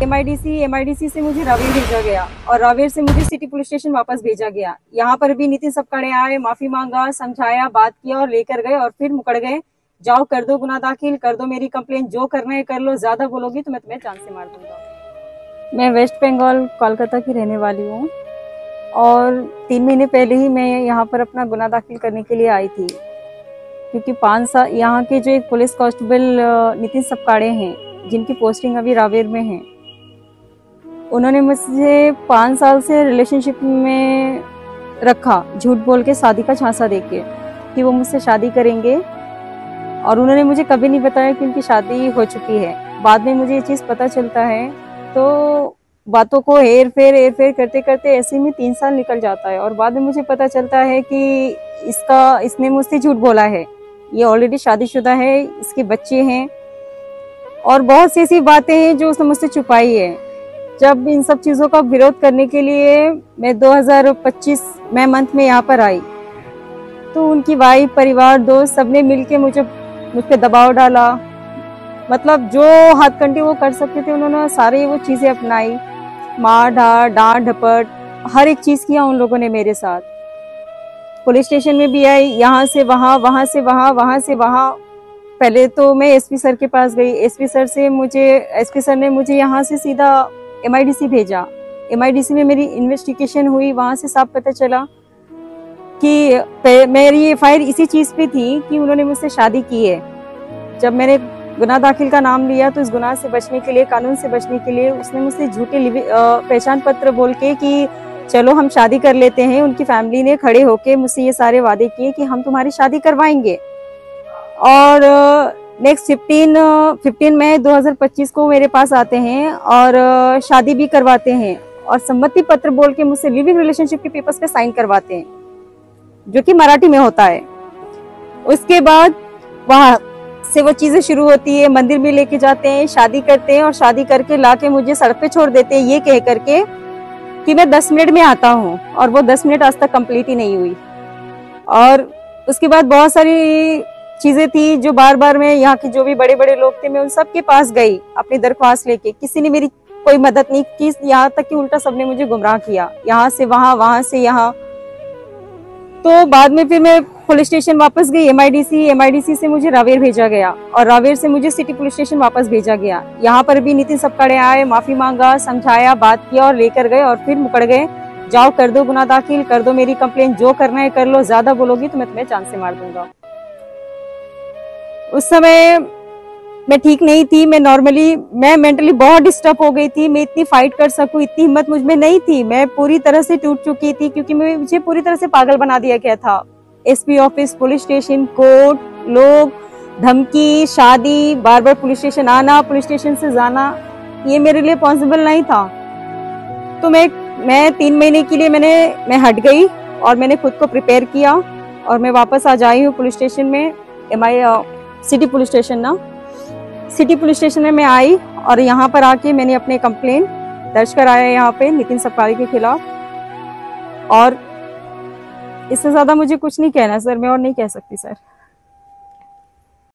MIDC से मुझे रावेर भेजा गया और रावेर से मुझे सिटी पुलिस स्टेशन वापस भेजा गया। यहाँ पर भी नितिन सपकाड़े आए, माफी मांगा, समझाया, बात किया और लेकर गए और फिर मुकड़ गए। जाओ कर दो गुनाह दाखिल, कर दो मेरी कंप्लेंट, जो करना है कर लो, ज्यादा बोलोगी तो मैं तुम्हें जान से मार दूंगा। मैं वेस्ट बंगाल कोलकाता की रहने वाली हूँ और 3 महीने पहले ही मैं यहाँ पर अपना गुनाह दाखिल करने के लिए आई थी, क्योंकि 5 साल यहाँ के जो एक पुलिस कांस्टेबल नितिन सपकाड़े हैं, जिनकी पोस्टिंग अभी रावेर में है, उन्होंने मुझे 5 साल से रिलेशनशिप में रखा, झूठ बोल के, शादी का झांसा देके कि वो मुझसे शादी करेंगे। और उन्होंने मुझे कभी नहीं बताया कि उनकी शादी हो चुकी है। बाद में मुझे ये चीज़ पता चलता है तो बातों को हेर फेर करते करते ऐसे में 3 साल निकल जाता है और बाद में मुझे पता चलता है कि इसने मुझसे झूठ बोला है, ये ऑलरेडी शादीशुदा है, इसके बच्चे हैं और बहुत सी ऐसी बातें हैं जो उसने मुझसे छुपाई है। जब इन सब चीज़ों का विरोध करने के लिए मैं 2025 मई मंथ में यहाँ पर आई तो उनकी वाइफ, परिवार, दोस्त सबने मिलके मुझ पे दबाव डाला। मतलब जो हथकंडे वो कर सकते थे उन्होंने सारी वो चीज़ें अपनाई, मार डांट डपट, हर एक चीज़ किया उन लोगों ने मेरे साथ। पुलिस स्टेशन में भी आई, यहाँ से वहाँ, वहाँ से वहाँ, वहाँ से वहाँ। पहले तो मैं एसपी सर के पास गई, एसपी सर ने मुझे यहाँ से सीधा एमआईडीसी भेजा। एमआईडीसी में मेरी इन्वेस्टिगेशन हुई, वहाँ से साफ पता चला कि मेरी एफआईआर इसी चीज़ पे थी कि उन्होंने मुझसे शादी की है। जब मैंने गुनाह दाखिल का नाम लिया तो इस गुनाह से बचने के लिए, कानून से बचने के लिए उसने मुझसे झूठे पहचान पत्र बोल के कि चलो हम शादी कर लेते हैं। उनकी फैमिली ने खड़े होके मुझसे ये सारे वादे किए कि हम तुम्हारी शादी करवाएंगे। और नेक्स्ट 15 मई 2025 को मेरे पास आते हैं और शादी भी करवाते हैं और सम्मति पत्र बोल के मुझसे लिविंग रिलेशनशिप के पेपर्स पे साइन करवाते हैं, जो कि मराठी में होता है। उसके बाद वहाँ से वो चीजें शुरू होती है, मंदिर में लेके जाते हैं, शादी करते हैं और शादी करके लाके मुझे सड़क पे छोड़ देते हैं, ये कह करके कि मैं 10 मिनट में आता हूँ। और वो 10 मिनट आज तक कंप्लीट ही नहीं हुई। और उसके बाद बहुत सारी चीजें थी जो बार बार मैं, यहाँ के जो भी बड़े बड़े लोग थे, मैं उन सब के पास गई अपनी दरख्वास्त लेके, किसी ने मेरी कोई मदद नहीं की। यहाँ तक कि उल्टा सबने मुझे गुमराह किया, यहाँ से वहाँ, वहाँ से यहाँ। तो बाद में फिर मैं पुलिस स्टेशन वापस गई, एमआईडीसी से मुझे रावेर भेजा गया और रावेर से मुझे सिटी पुलिस स्टेशन वापस भेजा गया। यहाँ पर भी नितिन सपकाड़े आए, माफी मांगा, समझाया, बात किया और लेकर गए और फिर मुकड़ गए। जाओ कर दो गुनाह दाखिल, कर दो मेरी कंप्लेंट, जो करना है कर लो, ज्यादा बोलोगी तो मैं तुम्हें जान से मार दूंगा। उस समय मैं ठीक नहीं थी, मैं मेंटली बहुत डिस्टर्ब हो गई थी। मैं इतनी फाइट कर सकूं इतनी हिम्मत मुझ में नहीं थी। मैं पूरी तरह से टूट चुकी थी क्योंकि मुझे पूरी तरह से पागल बना दिया गया था। SP office, police station, court, लोग, धमकी, शादी, बार बार पुलिस स्टेशन आना, पुलिस स्टेशन से जाना, ये मेरे लिए पॉसिबल नहीं था। तो मैं 3 महीने के लिए मैं हट गई और मैंने खुद को प्रिपेयर किया और मैं वापस आ जाई हूँ पुलिस स्टेशन में। सिटी पुलिस स्टेशन में मैं आई और यहाँ पर आके मैंने अपने कंप्लेंट दर्ज कराया यहाँ पे नितिन सपकाड़े के खिलाफ। और इससे ज्यादा मुझे कुछ नहीं कहना सर, मैं और नहीं कह सकती सर।